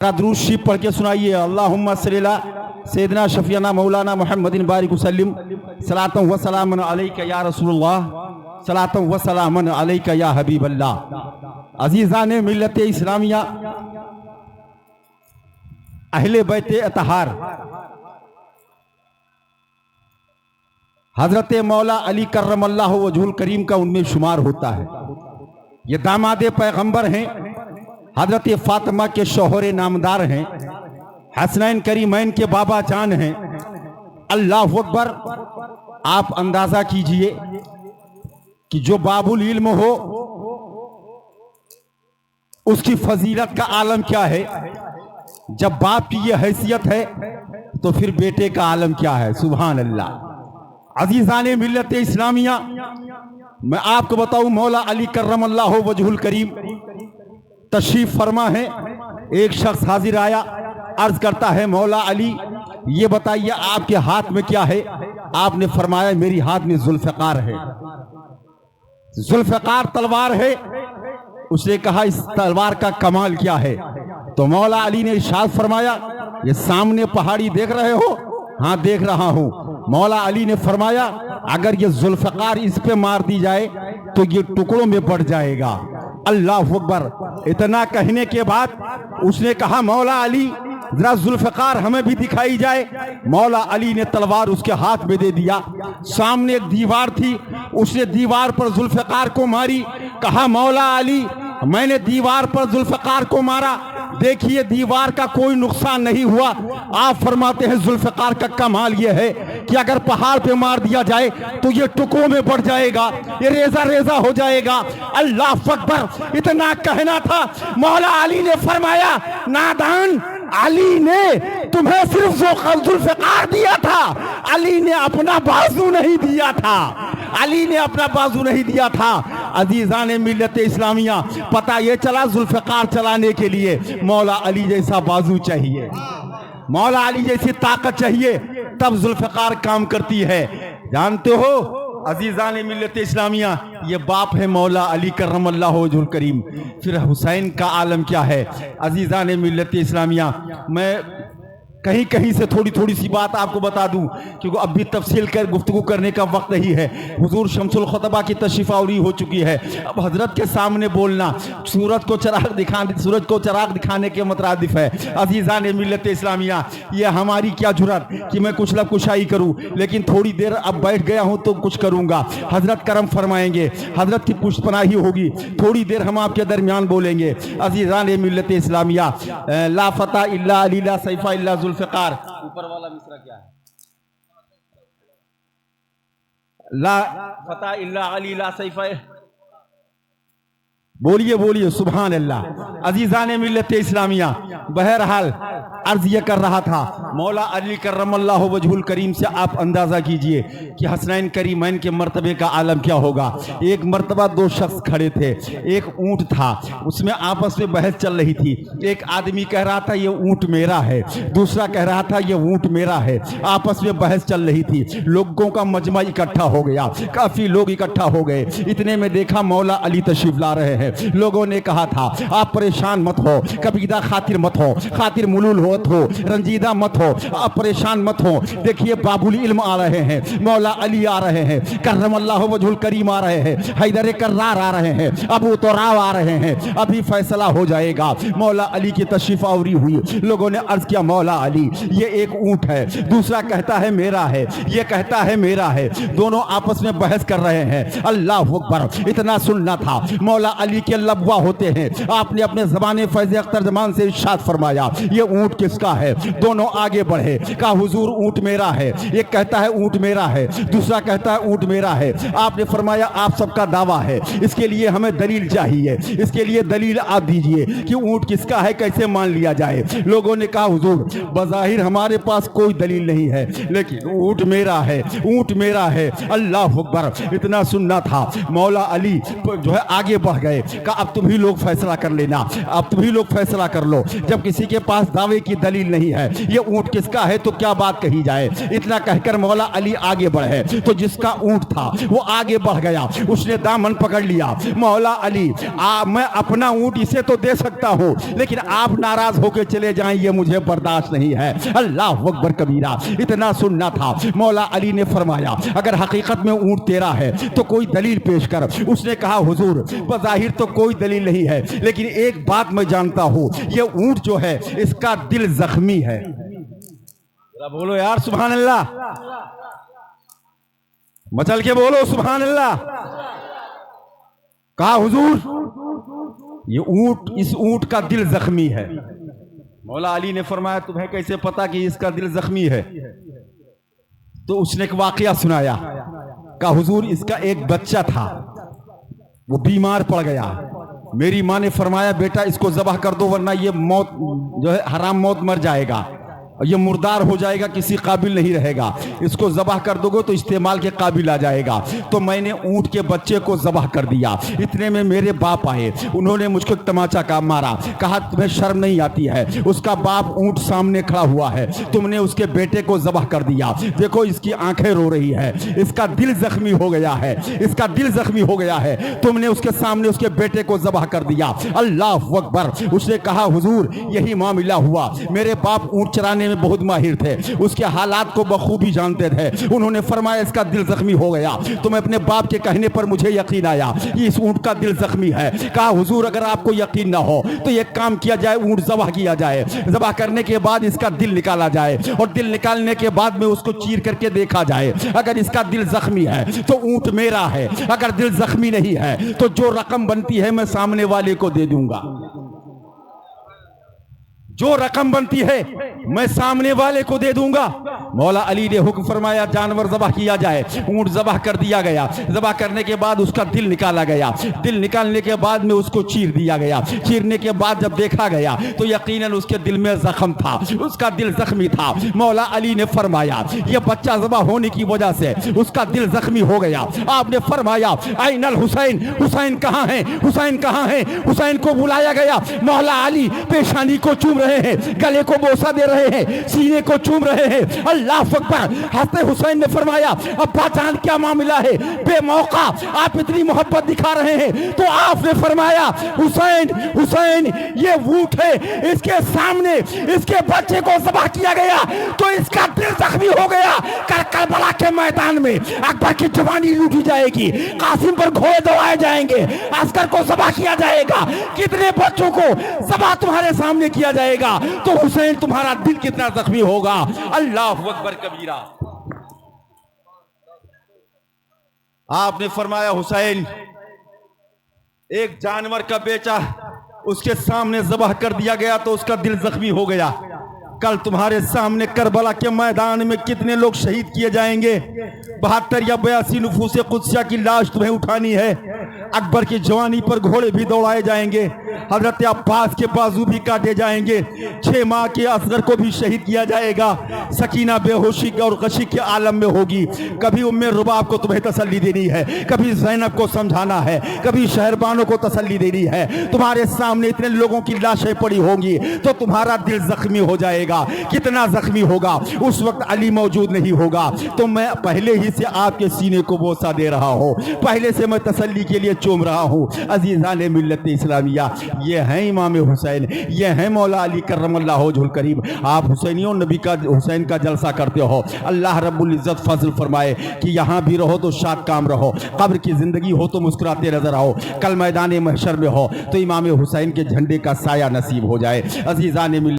درود شریف پڑھ کے سنائیے. اللہم صلی علی سیدنا شفیعنا مولانا محمد بارک وسلم صلاۃ و سلام علیک یا رسول اللہ صلاۃ و سلام علیک یا حبیب اللہ. عزیزان ملت اسلامیہ، اہل بیت اطہار حضرت مولا علی کرم اللہ وجہ الکریم کا ان میں شمار ہوتا ہے. یہ داماد پیغمبر ہیں، حضرت فاطمہ کے شوہر نامدار ہیں، حسنین کریمین کے بابا جان ہیں. اللہ اکبر. آپ اندازہ کیجئے کہ جو باب العلم ہو اس کی فضیلت کا عالم کیا ہے. جب باپ کی یہ حیثیت ہے تو پھر بیٹے کا عالم کیا ہے. سبحان اللہ. عزیزان ملت اسلامیہ، میں آپ کو بتاؤں، مولا علی کرم اللہ وجہ الکریم تشریف فرما ہے. ایک شخص حاضر آیا، عرض کرتا ہے مولا علی یہ بتائیے آپ کے ہاتھ میں کیا ہے. آپ نے فرمایا میری ہاتھ میں ذوالفقار ہے. ذوالفقار تلوار ہے. اس نے کہا اس تلوار کا کمال کیا ہے؟ تو مولا علی نے ارشاد فرمایا یہ سامنے پہاڑی دیکھ رہے ہو؟ ہاں دیکھ رہا ہوں. مولا علی نے فرمایا اگر یہ ذوالفقار اس پہ مار دی جائے تو یہ ٹکڑوں میں بڑھ جائے گا. اللہ اکبر. اتنا کہنے کے بعد اس نے کہا مولا علی ذرا ذوالفقار ہمیں بھی دکھائی جائے. مولا علی نے تلوار اس کے ہاتھ میں دے دیا. سامنے ایک دیوار تھی، اس نے دیوار پر ذوالفقار کو ماری. کہا مولا علی میں نے دیوار پر ذوالفقار کو مارا، دیکھیے دیوار کا کوئی نقصان نہیں ہوا. آپ فرماتے ہیں ذوالفقار کا کمال یہ ہے کہ اگر پہاڑ پہ مار دیا جائے تو یہ ٹکڑوں میں بڑھ جائے گا، یہ ریزہ ریزہ ہو جائے گا. اللہ اکبر. اتنا کہنا تھا، مولا علی نے فرمایا نادان، علی نے تمہیں صرف ذوالفقار دیا تھا، علی نے اپنا بازو نہیں دیا تھا. علی نے اپنا بازو نہیں دیا تھا. عزیزان ملت اسلامیہ، پتہ یہ چلا ذوالفقار چلانے کے لیے مولا علی جیسا بازو چاہیے، مولا علی جیسی طاقت چاہیے، تب ذوالفقار کام کرتی ہے. جانتے ہو عزیزان ملت اسلامیہ، یہ باپ ہے مولا علی کرم اللہ وجہ الکریم. پھر حسین کا عالم کیا ہے. عزیزان ملت اسلامیہ، میں کہیں کہیں سے تھوڑی سی بات آپ کو بتا دوں کیونکہ اب بھی تفصیل کر گفتگو کرنے کا وقت نہیں ہے. حضور شمس الخطبہ کی تشریف آوری ہو چکی ہے. اب حضرت کے سامنے بولنا سورج کو چراغ دکھانے کے مترادف ہے. عزیزان ملت اسلامیہ، یہ ہماری کیا جرات کہ میں کچھ لب کشائی کروں، لیکن تھوڑی دیر اب بیٹھ گیا ہوں تو کچھ کروں گا. حضرت کرم فرمائیں گے، حضرت کی پشت پناہی ہوگی. تھوڑی دیر ہم آپ کے درمیان بولیں گے. عزیزان ملت اسلامیہ، لا فتح الا علی لا سیف الا ذوالفقار. اوپر والا مصرع کیا ہے؟ لا فتح الا علی لا سیف. بولیے سبحان اللہ. عزیزان ملت اسلامیہ، بہرحال عرض یہ کر رہا تھا مولا علی کرم اللہ وجہ الکریم سے آپ اندازہ کیجئے کہ حسنین کریمین کے مرتبے کا عالم کیا ہوگا. ایک مرتبہ دو شخص کھڑے تھے، ایک اونٹ تھا، اس میں آپس میں بحث چل رہی تھی. ایک آدمی کہہ رہا تھا یہ اونٹ میرا ہے، دوسرا کہہ رہا تھا یہ اونٹ میرا ہے. آپس میں بحث چل رہی تھی. لوگوں کا مجمع اکٹھا ہو گیا، کافی لوگ اکٹھا ہو گئے. اتنے میں دیکھا مولا علی تشریف لا رہے ہیں. لوگوں نے کہا تھا آپ پریشان مت ہو، کبیدہ خاطر مت ہو، خاطر ملول مت ہو، رنجیدہ مت ہو، آپ پریشان مت ہو. دیکھیے باب العلم آ رہے ہیں، مولا علی آ رہے ہیں، کرم اللہ وجہ الکریم آ رہے ہیں، حیدر کرار آ رہے ہیں، ابو تراب آ رہے ہیں. ابھی فیصلہ ہو جائے گا. مولا علی کی تشریف آوری ہوئی. لوگوں نے عرض کیا مولا علی یہ ایک اونٹ ہے، دوسرا کہتا ہے میرا ہے، یہ کہتا ہے میرا ہے. دونوں آپس میں بحث کر رہے ہیں. اللہ اکبر. اتنا سننا تھا. مولا علی کے لبوا ہوتے ہیں. آپ نے اپنے زبان فیض اختر زمان سے ارشاد فرمایا یہ اونٹ کس کا ہے. دونوں آگے بڑھے. کہا حضور اونٹ میرا ہے. ایک کہتا ہے اونٹ میرا ہے، دوسرا کہتا ہے اونٹ میرا ہے. آپ نے فرمایا آپ سب کا دعویٰ ہے، اس کے لیے ہمیں دلیل چاہیے، اس کے لیے دلیل آپ دیجئے کہ اونٹ کس کا ہے، کیسے مان لیا جائے. لوگوں نے کہا حضور بظاہر ہمارے پاس کوئی دلیل نہیں ہے، لیکن اونٹ میرا ہے، اونٹ میرا ہے. اللہ اکبر. اتنا سننا تھا. مولا علی جو ہے آگے بڑھ گئے. کہا اب تم ہی لوگ فیصلہ کر لینا، اب تم ہی لوگ فیصلہ کر لو. جب کسی کے پاس دعوے کی دلیل نہیں ہے، یہ اونٹ کس کا ہے تو کیا بات کہی جائے۔ اتنا کہہ کر مولا علی آگے بڑھے تو جس کا اونٹ تھا وہ آگے بڑھ گیا، اس نے دامن پکڑ لیا۔ مولا علی میں اپنا اونٹ اسے تو دے سکتا ہوں، لیکن آپ ناراض ہو کے چلے جائیں یہ مجھے برداشت نہیں ہے۔ اللہ اکبر کبیرہ، اتنا سننا تھا۔ مولا علی نے فرمایا اگر حقیقت میں اونٹ تیرا ہے تو کوئی دلیل پیش کر۔ اس نے کہا حضور بظاہر تو کوئی دلیل نہیں ہے، لیکن ایک بات میں جانتا ہوں، یہ اونٹ جو ہے اس کا دل زخمی ہے۔ بولو یار سبحان اللہ، مچل کے بولو سبحان اللہ۔ کہا حضور یہ اونٹ، اس اونٹ کا دل زخمی ہے۔ مولا علی نے فرمایا تمہیں کیسے پتا کہ اس کا دل زخمی ہے؟ تو اس نے ایک واقعہ سنایا۔ کہا حضور اس کا ایک بچہ تھا، وہ بیمار پڑ گیا، میری ماں نے فرمایا بیٹا اس کو ذبح کر دو ورنہ یہ موت جو ہے حرام موت مر جائے گا، یہ مردار ہو جائے گا، کسی قابل نہیں رہے گا، اس کو ذبح کر دو گے تو استعمال کے قابل آ جائے گا۔ تو میں نے اونٹ کے بچے کو ذبح کر دیا۔ اتنے میں میرے باپ آئے، انہوں نے مجھ کو تماچا کا مارا، کہا تمہیں شرم نہیں آتی ہے؟ اس کا باپ اونٹ سامنے کھڑا ہوا ہے، تم نے اس کے بیٹے کو ذبح کر دیا، دیکھو اس کی آنکھیں رو رہی ہے، اس کا دل زخمی ہو گیا ہے، اس کا دل زخمی ہو گیا ہے، تم نے اس کے سامنے اس کے بیٹے کو ذبح کر دیا۔ اللہ اکبر۔ اس نے کہا حضور یہی معاملہ ہوا، میرے باپ اونٹ چرانے میں بہت ماہر تھے، اس کے حالات کو بخوبی جانتے تھے، انہوں نے فرمایا اس کا دل زخمی ہو گیا، تو میں اپنے باپ کے کہنے پر مجھے یقین آیا کہ اس اونٹ کا دل زخمی ہے۔ کہا حضور اگر آپ کو یقین نہ ہو تو یہ کام کیا جائے، اونٹ ذبح کیا جائے، ذبح کرنے کے بعد اس کا دل نکالا جائے، اور دل نکالنے کے بعد میں اس کو چیر کر کے دیکھا جائے، اگر اس کا دل زخمی ہے تو اونٹ میرا ہے، اگر دل زخمی نہیں ہے تو جو رقم بنتی ہے میں سامنے والے کو دے دوں گا، جو رقم بنتی ہے میں سامنے والے کو دے دوں گا۔ مولا علی نے حکم فرمایا جانور ذبح کیا جائے، اونٹ ذبح کر دیا گیا، ذبح کرنے کے بعد اس کا دل نکالا گیا، دل نکالنے کے بعد میں اس کو چیر دیا گیا، چیرنے کے بعد جب دیکھا گیا تو یقیناً اس کے دل میں زخم تھا، اس کا دل زخمی تھا۔ مولا علی نے فرمایا یہ بچہ ذبح ہونے کی وجہ سے اس کا دل زخمی ہو گیا۔ آپ نے فرمایا این الحسین، حسین کہاں ہیں، حسین کہاں ہیں؟ حسین کو بلایا گیا، مولا علی پیشانی کو چوم رہے ہیں، گلے کو بوسہ دے رہے ہیں، سینے کو چوم رہے ہیں۔ اللہ اکبر۔ حضرت حسین نے فرمایا ابا جان کیا معاملہ ہے، بے موقع آپ اتنی محبت دکھا رہے ہیں؟ تو آپ نے فرمایا حسین حسین یہ اونٹ ہے، اس کے سامنے اس کے بچے کو ذبح کیا گیا تو اس کا دل زخمی ہو گیا، کربلا کے میدان میں اکبر کی جوانی لوٹی جائے گی، قاسم پر گھوڑے دوڑائے جائیں گے، عسکر کو ذبح کیا جائے گا، کتنے بچوں کو ذبح تمہارے سامنے کیا جائے گا، تو حسین تمہارا دل کتنا زخمی ہوگا۔ اللہ اکبر کبیرہ۔ آپ نے فرمایا حسین ایک جانور کا بیچا اس کے سامنے ذبح کر دیا گیا تو اس کا دل زخمی ہو گیا، کل تمہارے سامنے کربلا کے میدان میں کتنے لوگ شہید کیے جائیں گے، 72 یا 82 نفوس قدسیہ کی لاش تمہیں اٹھانی ہے، اکبر کی جوانی پر گھوڑے بھی دوڑائے جائیں گے، حضرت عباس کے بازو بھی کاٹے جائیں گے، 6 ماہ کے اصغر کو بھی شہید کیا جائے گا، سکینہ بے ہوشی اور غشی کے عالم میں ہوگی، کبھی ام رباب کو تمہیں تسلی دینی ہے، کبھی زینب کو سمجھانا ہے، کبھی شہربانوں کو تسلی دینی ہے، تمہارے سامنے اتنے لوگوں کی لاشیں پڑی ہوں گی تو تمہارا دل زخمی ہو جائے گا، کتنا زخمی ہوگا، اس وقت علی موجود نہیں ہوگا، تو میں پہلے ہی سے آپ کے سینے کو بوسہ دے رہا ہوں، پہلے سے میں تسلی کے لیے چوم رہا ہوں۔ عزیزان ملت اسلامیہ، یہ ہیں امام حسین، یہ ہیں مولا علی کرم اللہ وجہ الکریم۔ آپ حسینیوں نبی کا حسین کا جلسہ کرتے ہو، اللہ رب العزت فضل فرمائے کہ یہاں بھی رہو تو شاد کام رہو، قبر کی زندگی ہو تو مسکراتے نظر آؤ، کل میدان محشر میں ہو تو امام حسین کے جھنڈے کا سایہ نصیب ہو جائے۔ عزیزان ملت